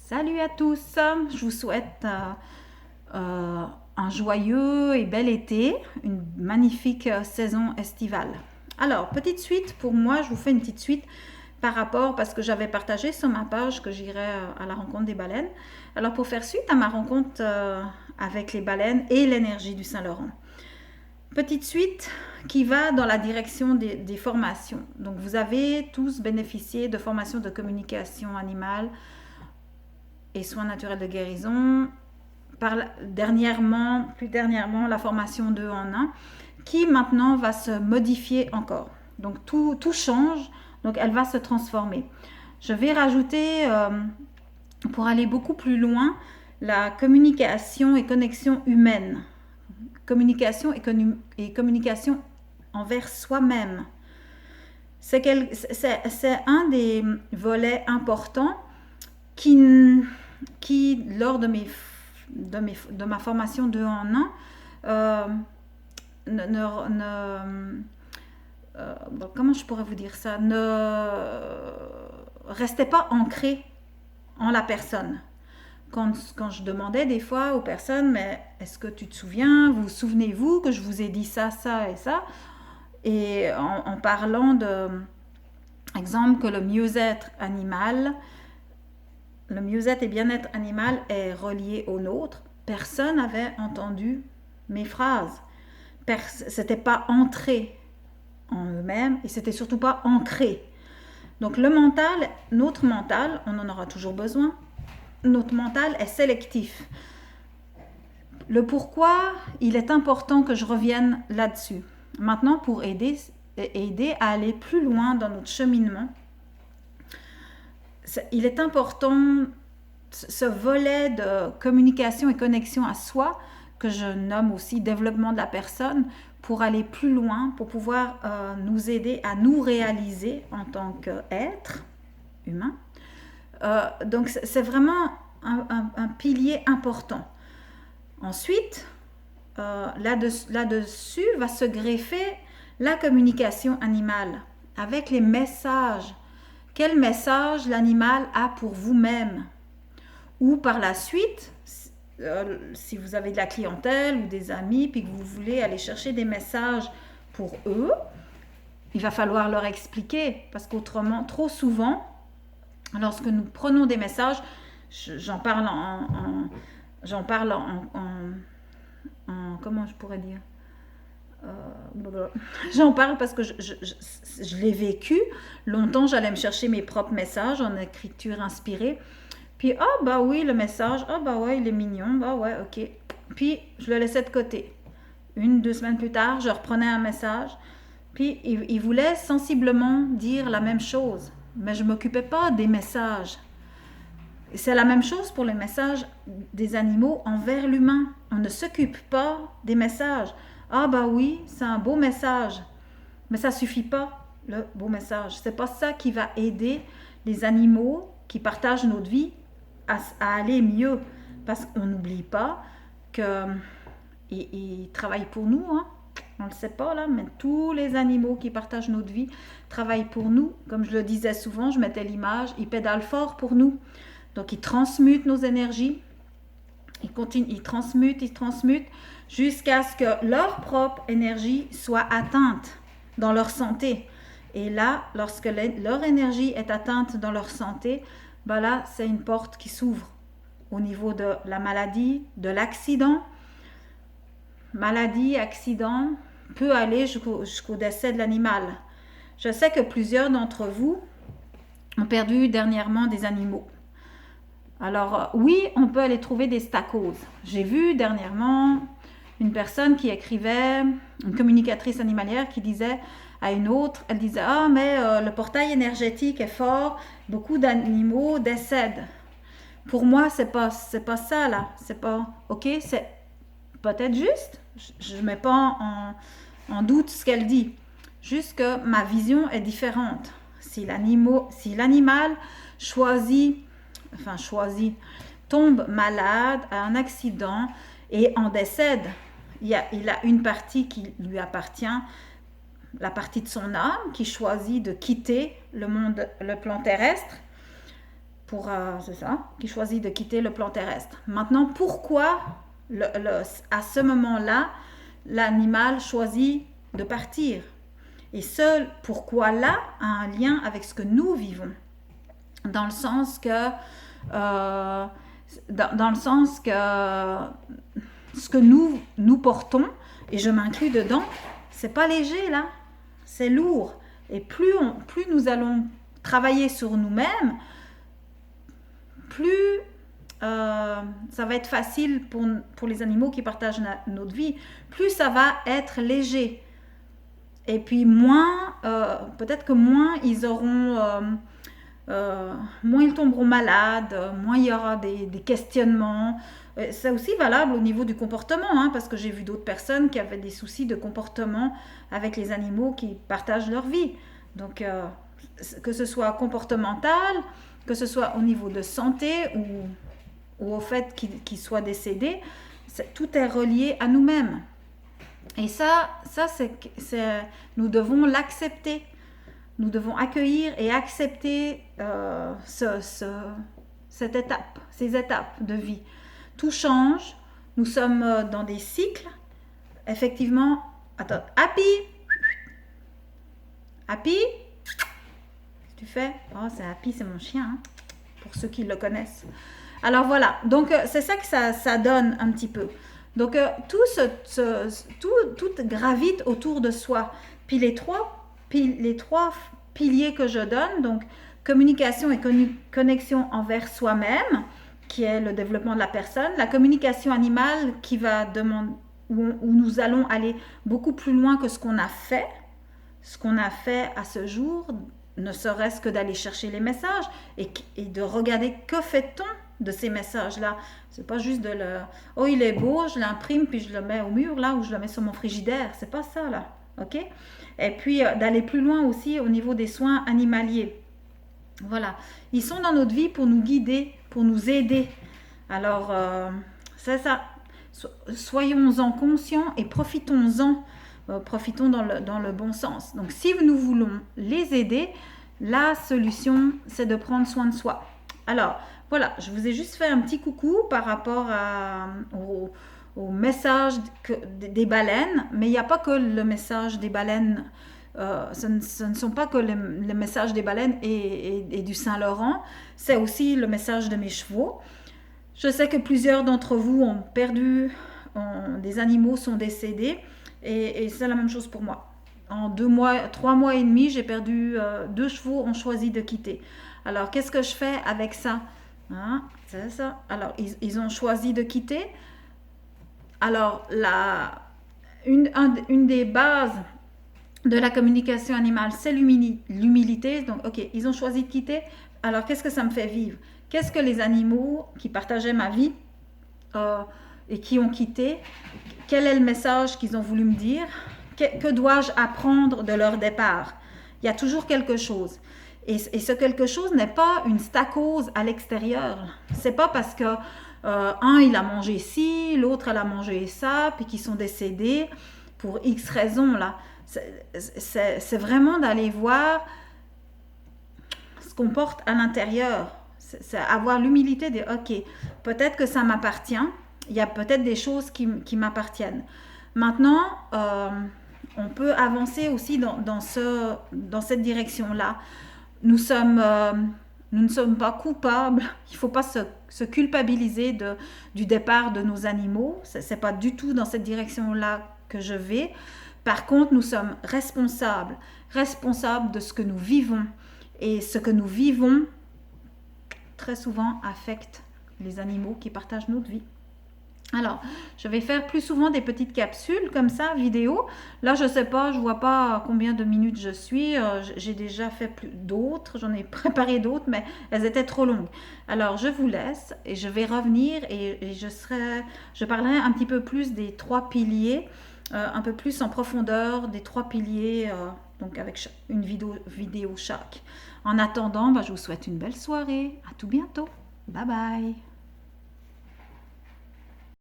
Salut à tous, je vous souhaite un joyeux et bel été, une magnifique saison estivale. Alors, petite suite pour moi, je vous fais une petite suite par rapport, parce que j'avais partagé sur ma page que j'irais à la rencontre des baleines. Alors, pour faire suite à ma rencontre avec les baleines et l'énergie du Saint-Laurent. Petite suite qui va dans la direction des formations. Donc, vous avez tous bénéficié de formations de communication animale et soins naturels de guérison. Plus dernièrement, la formation 2 en 1, qui maintenant va se modifier encore. Donc tout change, donc elle va se transformer. Je vais rajouter, pour aller beaucoup plus loin, la communication et connexion humaine. Communication et communication envers soi-même. C'est un des volets importants qui lors de ma formation 2 en 1, comment je pourrais vous dire ça, ne restait pas ancré en la personne. Quand je demandais des fois aux personnes, mais est-ce que tu te souviens, vous souvenez-vous que je vous ai dit ça, ça et ça, et en parlant de, exemple, que le mieux-être et bien-être animal est relié au nôtre, personne n'avait entendu mes phrases. C'était pas entré en eux-mêmes et c'était surtout pas ancré. Donc notre mental, on en aura toujours besoin. Notre mental est sélectif. Le pourquoi, il est important que je revienne là-dessus. Maintenant, pour aider à aller plus loin dans notre cheminement, il est important, ce volet de communication et connexion à soi, que je nomme aussi développement de la personne, pour aller plus loin, pour pouvoir nous aider à nous réaliser en tant qu'être humain. Donc c'est vraiment un pilier important. Ensuite, là-dessus va se greffer la communication animale avec les messages. Quel message l'animal a pour vous-même? Ou par la suite, si vous avez de la clientèle ou des amis, puis que vous voulez aller chercher des messages pour eux, il va falloir leur expliquer, parce qu'autrement, trop souvent, lorsque nous prenons des messages, j'en parle en comment je pourrais dire, j'en parle parce que je l'ai vécu. Longtemps, j'allais me chercher mes propres messages en écriture inspirée. Puis, bah oui, le message, bah ouais, il est mignon, bah ouais, ok. Puis, je le laissais de côté. 2 semaines plus tard, je reprenais un message. Puis, il voulait sensiblement dire la même chose. Mais je ne m'occupais pas des messages. Et c'est la même chose pour les messages des animaux envers l'humain. On ne s'occupe pas des messages. Bah oui, c'est un beau message. Mais ça ne suffit pas, le beau message. C'est pas ça qui va aider les animaux qui partagent notre vie à aller mieux. Parce qu'on n'oublie pas qu'ils travaillent pour nous. Hein. On ne le sait pas là, mais tous les animaux qui partagent notre vie travaillent pour nous. Comme je le disais souvent, je mettais l'image, ils pédalent fort pour nous. Donc ils transmutent nos énergies. Ils transmutent jusqu'à ce que leur propre énergie soit atteinte dans leur santé. Et là, lorsque leur énergie est atteinte dans leur santé, ben là, c'est une porte qui s'ouvre au niveau de la maladie, de l'accident. Maladie, accident peut aller jusqu'au décès de l'animal. Je sais que plusieurs d'entre vous ont perdu dernièrement des animaux. Alors oui, on peut aller trouver des stacoses. J'ai vu dernièrement une personne qui écrivait, une communicatrice animalière qui disait à une autre, elle disait mais le portail énergétique est fort, beaucoup d'animaux décèdent. Pour moi, c'est pas ça là, c'est pas ok, c'est peut-être juste. Je ne mets pas en doute ce qu'elle dit, juste que ma vision est différente. Si l'animal tombe malade, a un accident et en décède, il a une partie qui lui appartient, la partie de son âme qui choisit de quitter le plan terrestre. c'est ça, qui choisit de quitter le plan terrestre. Maintenant, pourquoi à ce moment-là, l'animal choisit de partir? Et ce pourquoi-là a un lien avec ce que nous vivons. Dans le sens que ce que nous portons, et je m'inclus dedans, c'est pas léger là, c'est lourd. Et plus nous allons travailler sur nous-mêmes, plus ça va être facile pour les animaux qui partagent notre vie, plus ça va être léger. Et puis peut-être que moins ils tomberont malades, moins il y aura des questionnements. C'est aussi valable au niveau du comportement, hein, parce que j'ai vu d'autres personnes qui avaient des soucis de comportement avec les animaux qui partagent leur vie. Donc, que ce soit comportemental, que ce soit au niveau de santé ou au fait qu'ils soient décédés, tout est relié à nous-mêmes. Et ça nous devons l'accepter. Nous devons accueillir et accepter ces étapes de vie. Tout change. Nous sommes dans des cycles. Effectivement. Attends. Happy. Qu'est-ce que tu fais? Oh, c'est Happy, c'est mon chien. Hein, pour ceux qui le connaissent. Alors voilà. Donc c'est ça que ça donne un petit peu. Donc tout gravite autour de soi. Puis les trois piliers que je donne, donc communication et connexion envers soi-même, qui est le développement de la personne, la communication animale qui va demander, où nous allons aller beaucoup plus loin que ce qu'on a fait à ce jour, ne serait-ce que d'aller chercher les messages et de regarder que fait-on de ces messages-là. C'est pas juste oh il est beau, je l'imprime puis je le mets au mur là ou je le mets sur mon frigidaire, c'est pas ça là, ok? Et puis d'aller plus loin aussi au niveau des soins animaliers. Voilà, ils sont dans notre vie pour nous guider, pour nous aider. Alors c'est ça, soyons-en conscients et profitons-en, profitons dans le bon sens. Donc si nous voulons les aider, la solution c'est de prendre soin de soi. Alors voilà, je vous ai juste fait un petit coucou par rapport au message des baleines, mais il n'y a pas que le message des baleines, ce ne sont pas que le message des baleines et du Saint-Laurent, c'est aussi le message de mes chevaux. Je sais que plusieurs d'entre vous ont perdu, des animaux sont décédés, et c'est la même chose pour moi. En 3 mois et demi, j'ai perdu 2 chevaux, ont choisi de quitter. Alors, qu'est-ce que je fais avec ça? Hein, c'est ça. Alors, ils ont choisi de quitter. Alors, une des bases de la communication animale, c'est l'humilité. Donc, ok, ils ont choisi de quitter. Alors, qu'est-ce que ça me fait vivre? Qu'est-ce que les animaux qui partageaient ma vie et qui ont quitté, quel est le message qu'ils ont voulu me dire? Que dois-je apprendre de leur départ? Il y a toujours quelque chose. Et ce quelque chose n'est pas une stacose à l'extérieur. C'est pas parce que un il a mangé ci, l'autre elle a mangé ça, puis qu'ils sont décédés pour X raisons là. C'est vraiment d'aller voir ce qu'on porte à l'intérieur. C'est avoir l'humilité de ok, peut-être que ça m'appartient. Il y a peut-être des choses qui m'appartiennent. Maintenant, on peut avancer aussi dans cette direction-là. Nous ne sommes pas coupables, il ne faut pas se culpabiliser du départ de nos animaux, ce n'est pas du tout dans cette direction-là que je vais. Par contre, nous sommes responsables de ce que nous vivons. Et ce que nous vivons, très souvent, affecte les animaux qui partagent notre vie. Alors, je vais faire plus souvent des petites capsules comme ça, vidéo. Là, je sais pas, je vois pas combien de minutes je suis. J'ai déjà fait d'autres, j'en ai préparé d'autres, mais elles étaient trop longues. Alors, je vous laisse et je vais revenir et je parlerai un petit peu plus des 3 piliers, un peu plus en profondeur des 3 piliers, donc avec une vidéo chaque. En attendant, je vous souhaite une belle soirée. À tout bientôt. Bye bye.